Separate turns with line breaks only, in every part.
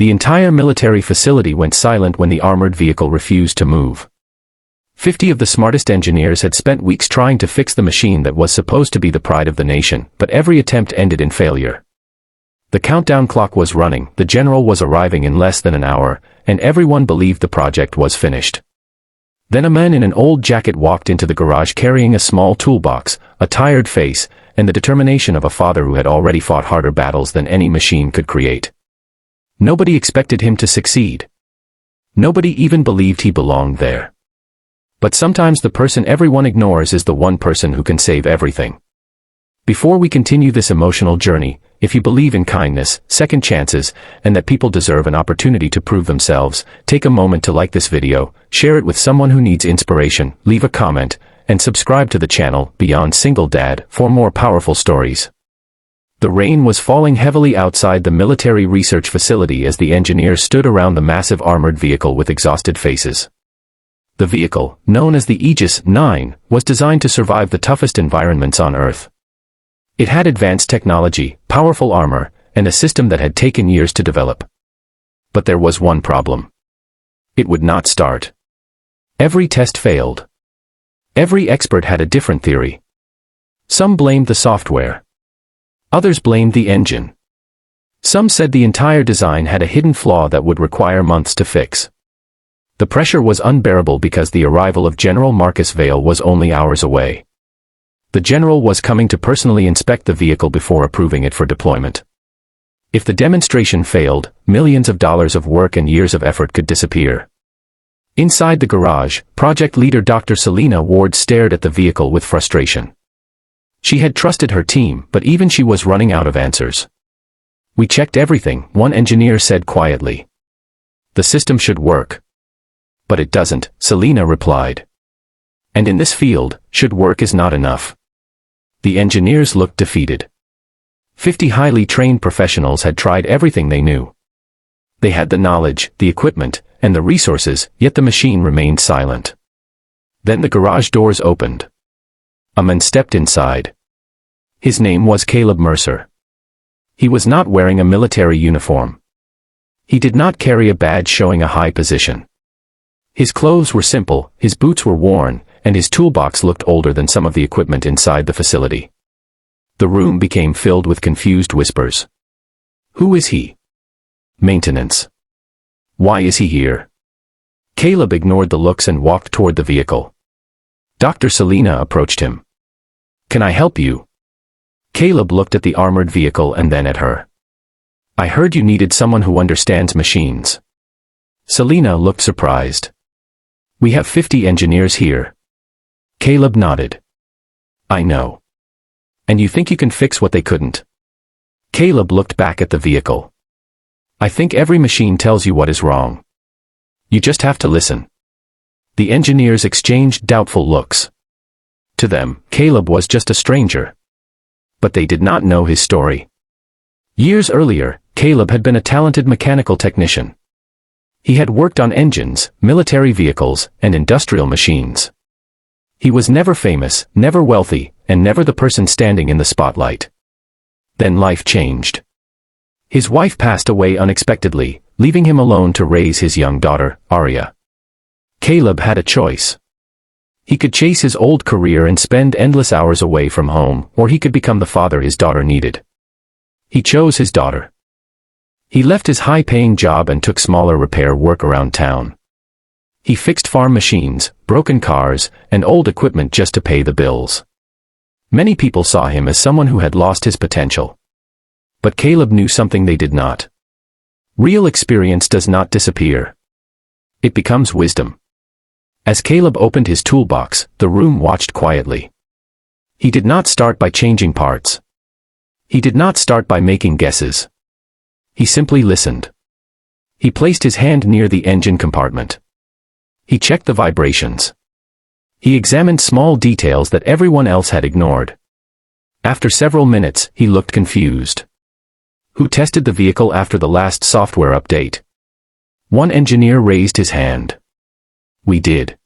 The entire military facility went silent when the armored vehicle refused to move. 50 of the smartest engineers had spent weeks trying to fix the machine that was supposed to be the pride of the nation, but every attempt ended in failure. The countdown clock was running, the general was arriving in less than an hour, and everyone believed the project was finished. Then a man in an old jacket walked into the garage carrying a small toolbox, a tired face, and the determination of a father who had already fought harder battles than any machine could create. Nobody expected him to succeed. Nobody even believed he belonged there. But sometimes the person everyone ignores is the one person who can save everything. Before we continue this emotional journey, if you believe in kindness, second chances, and that people deserve an opportunity to prove themselves, take a moment to like this video, share it with someone who needs inspiration, leave a comment, and subscribe to the channel Beyond Single Dad for more powerful stories. The rain was falling heavily outside the military research facility as the engineers stood around the massive armored vehicle with exhausted faces. The vehicle, known as the Aegis 9, was designed to survive the toughest environments on Earth. It had advanced technology, powerful armor, and a system that had taken years to develop. But there was one problem. It would not start. Every test failed. Every expert had a different theory. Some blamed the software. Others blamed the engine. Some said the entire design had a hidden flaw that would require months to fix. The pressure was unbearable because the arrival of General Marcus Vail was only hours away. The general was coming to personally inspect the vehicle before approving it for deployment. If the demonstration failed, millions of dollars of work and years of effort could disappear. Inside the garage, project leader Dr. Selena Ward stared at the vehicle with frustration. She had trusted her team, but even she was running out of answers. "We checked everything," one engineer said quietly. "The system should work." "But it doesn't," Selena replied. "And in this field, should work is not enough." The engineers looked defeated. 50 highly trained professionals had tried everything they knew. They had the knowledge, the equipment, and the resources, yet the machine remained silent. Then the garage doors opened. A man stepped inside. His name was Caleb Mercer. He was not wearing a military uniform. He did not carry a badge showing a high position. His clothes were simple, his boots were worn, and his toolbox looked older than some of the equipment inside the facility. The room became filled with confused whispers. Who is he? Maintenance. Why is he here? Caleb ignored the looks and walked toward the vehicle. Dr. Selena approached him. Can I help you? Caleb looked at the armored vehicle and then at her. I heard you needed someone who understands machines. Selena looked surprised. We have 50 engineers here. Caleb nodded. I know. And you think you can fix what they couldn't? Caleb looked back at the vehicle. I think every machine tells you what is wrong. You just have to listen. The engineers exchanged doubtful looks. To them, Caleb was just a stranger. But they did not know his story. Years earlier, Caleb had been a talented mechanical technician. He had worked on engines, military vehicles, and industrial machines. He was never famous, never wealthy, and never the person standing in the spotlight. Then life changed. His wife passed away unexpectedly, leaving him alone to raise his young daughter, Arya. Caleb had a choice. He could chase his old career and spend endless hours away from home, or he could become the father his daughter needed. He chose his daughter. He left his high-paying job and took smaller repair work around town. He fixed farm machines, broken cars, and old equipment just to pay the bills. Many people saw him as someone who had lost his potential. But Caleb knew something they did not. Real experience does not disappear. It becomes wisdom. As Caleb opened his toolbox, the room watched quietly. He did not start by changing parts. He did not start by making guesses. He simply listened. He placed his hand near the engine compartment. He checked the vibrations. He examined small details that everyone else had ignored. After several minutes, he looked confused. Who tested the vehicle after the last software update? One engineer raised his hand. We did.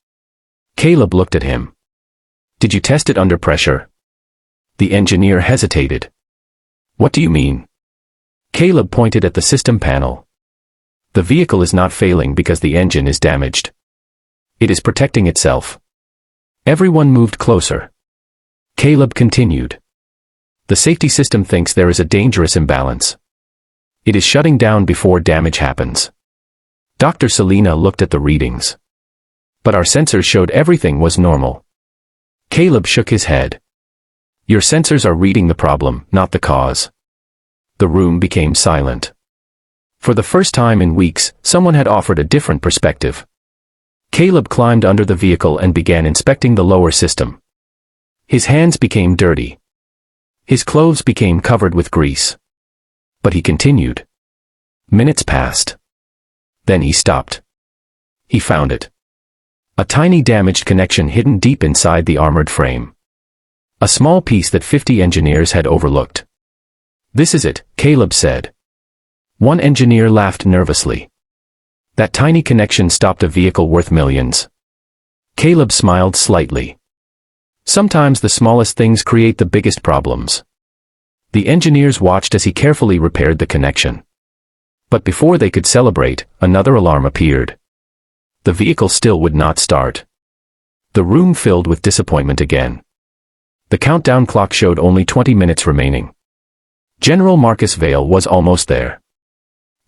Caleb looked at him. Did you test it under pressure? The engineer hesitated. What do you mean? Caleb pointed at the system panel. The vehicle is not failing because the engine is damaged. It is protecting itself. Everyone moved closer. Caleb continued. The safety system thinks there is a dangerous imbalance. It is shutting down before damage happens. Dr. Selena looked at the readings. But our sensors showed everything was normal. Caleb shook his head. Your sensors are reading the problem, not the cause. The room became silent. For the first time in weeks, someone had offered a different perspective. Caleb climbed under the vehicle and began inspecting the lower system. His hands became dirty. His clothes became covered with grease. But he continued. Minutes passed. Then he stopped. He found it. A tiny damaged connection hidden deep inside the armored frame. A small piece that 50 engineers had overlooked. This is it, Caleb said. One engineer laughed nervously. That tiny connection stopped a vehicle worth millions. Caleb smiled slightly. Sometimes the smallest things create the biggest problems. The engineers watched as he carefully repaired the connection. But before they could celebrate, another alarm appeared. The vehicle still would not start. The room filled with disappointment again. The countdown clock showed only 20 minutes remaining. General Marcus Vale was almost there.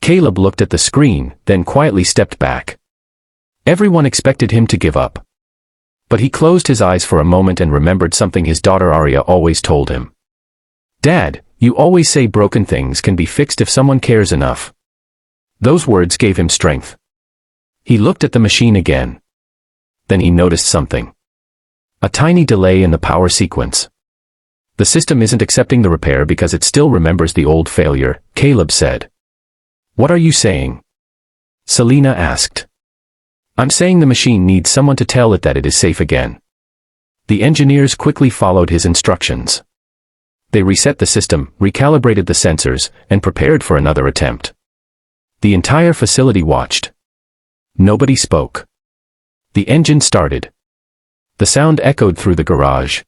Caleb looked at the screen, then quietly stepped back. Everyone expected him to give up. But he closed his eyes for a moment and remembered something his daughter Arya always told him. Dad, you always say broken things can be fixed if someone cares enough. Those words gave him strength. He looked at the machine again. Then he noticed something. A tiny delay in the power sequence. The system isn't accepting the repair because it still remembers the old failure, Caleb said. What are you saying? Selena asked. I'm saying the machine needs someone to tell it that it is safe again. The engineers quickly followed his instructions. They reset the system, recalibrated the sensors, and prepared for another attempt. The entire facility watched. Nobody spoke. The engine started. The sound echoed through the garage.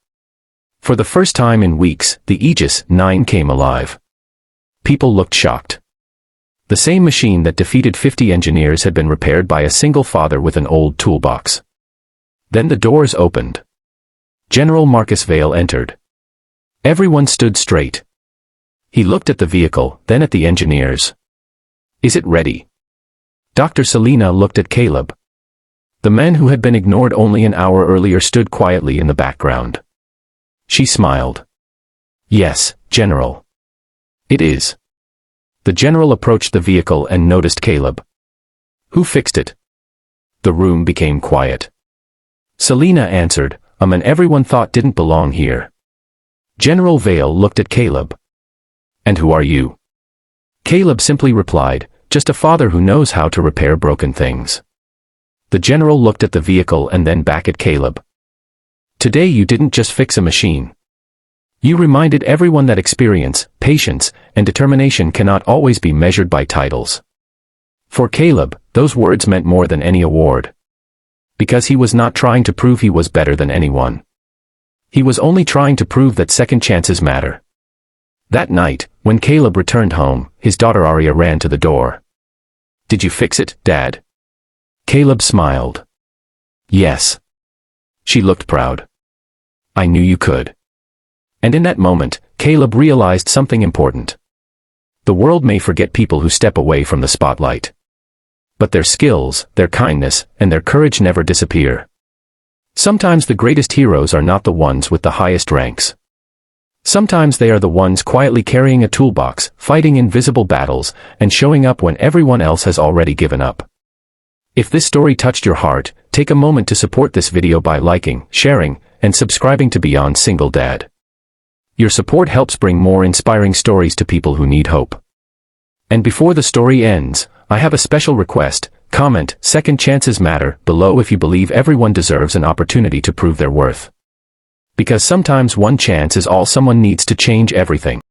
For the first time in weeks, the Aegis 9 came alive. People looked shocked. The same machine that defeated 50 engineers had been repaired by a single father with an old toolbox. Then the doors opened. General Marcus Vale entered. Everyone stood straight. He looked at the vehicle, then at the engineers. Is it ready? Dr. Selena looked at Caleb. The man who had been ignored only an hour earlier stood quietly in the background. She smiled. Yes, General. It is. The general approached the vehicle and noticed Caleb. Who fixed it? The room became quiet. Selena answered, a man everyone thought didn't belong here. General Vale looked at Caleb. And who are you? Caleb simply replied, just a father who knows how to repair broken things. The general looked at the vehicle and then back at Caleb. Today you didn't just fix a machine. You reminded everyone that experience, patience, and determination cannot always be measured by titles. For Caleb, those words meant more than any award. Because he was not trying to prove he was better than anyone. He was only trying to prove that second chances matter. That night, when Caleb returned home, his daughter Arya ran to the door. Did you fix it, Dad? Caleb smiled. Yes. She looked proud. I knew you could. And in that moment, Caleb realized something important. The world may forget people who step away from the spotlight. But their skills, their kindness, and their courage never disappear. Sometimes the greatest heroes are not the ones with the highest ranks. Sometimes they are the ones quietly carrying a toolbox, fighting invisible battles, and showing up when everyone else has already given up. If this story touched your heart, take a moment to support this video by liking, sharing, and subscribing to Beyond Single Dad. Your support helps bring more inspiring stories to people who need hope. And before the story ends, I have a special request. Comment, second chances matter, below if you believe everyone deserves an opportunity to prove their worth. Because sometimes one chance is all someone needs to change everything.